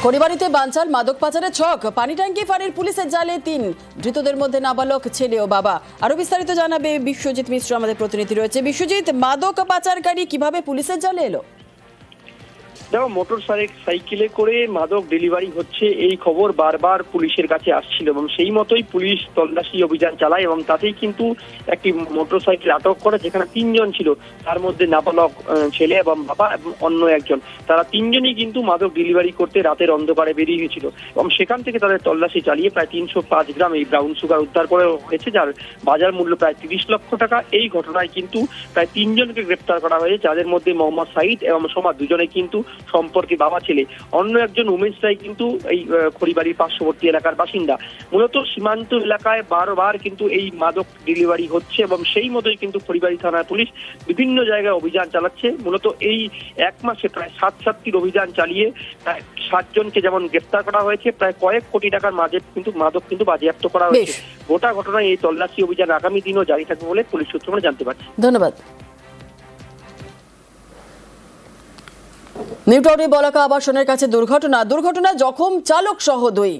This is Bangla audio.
খড়িবাড়িতে বানচাল মাদক পাচারের ছক, পানি ট্যাঙ্কি ফাঁড়ির পুলিশের জালে 3, ধৃতদের মধ্যে নাবালক ছেলে ও বাবা। আরো বিস্তারিত জানাবে বিশ্বজিৎ মিশ্র, আমাদের প্রতিনিধি রয়েছে। বিশ্বজিৎ, মাদক পাচারকারী কিভাবে পুলিশের জালে এলো? দেখো, মোটর সাইকেলে করে মাদক ডেলিভারি হচ্ছে এই খবর বারবার পুলিশের কাছে আসছিল এবং সেই মতোই পুলিশ তল্লাশি অভিযান চালায় এবং তাতেই কিন্তু একটি মোটর সাইকেল আটক করে, যেখানে 3 জন ছিল, তার মধ্যে নাবালক ছেলে এবং বাবা এবং অন্য একজন। তারা 3 জনই কিন্তু মাদক ডেলিভারি করতে রাতের অন্ধকারে বেরিয়ে গেছিল এবং সেখান থেকে তাদের তল্লাশি চালিয়ে প্রায় 305 গ্রাম এই ব্রাউন সুগার উদ্ধার করে হয়েছে, যার বাজার মূল্য প্রায় 30 লক্ষ টাকা। এই ঘটনায় কিন্তু প্রায় 3 জনকে গ্রেপ্তার করা হয়েছে, যাদের মধ্যে মোহাম্মদ সাইদ এবং সোমা দুজনে কিন্তু সম্পর্কে বাবা ছেলে। অন্য একজন উমেশ রায় কিন্তু এই খড়িবাড়ির পার্শ্ববর্তী এলাকার বাসিন্দা। মূলত সীমান্ত এলাকায় বারবার কিন্তু এই মাদক ডেলিভারি হচ্ছে এবং সেই মতোই কিন্তু খড়িবাড়ি থানার পুলিশ বিভিন্ন জায়গায় অভিযান চালাচ্ছে। মূলত এই 1 মাসে প্রায় 7-7টির অভিযান চালিয়ে প্রায় 7 জনকে যেমন গ্রেপ্তার করা হয়েছে, প্রায় কয়েক কোটি টাকার মাদক কিন্তু বাজেয়াপ্ত করা হয়েছে। গোটা ঘটনায় এই তল্লাশি অভিযান আগামী দিনও জারি থাকবে বলে পুলিশ সূত্র আমরা জানতে পারছি। ধন্যবাদ। নিউটাউনে বলাকা আবাসনের কাছে দুর্ঘটনা, জখম চালক সহ 2।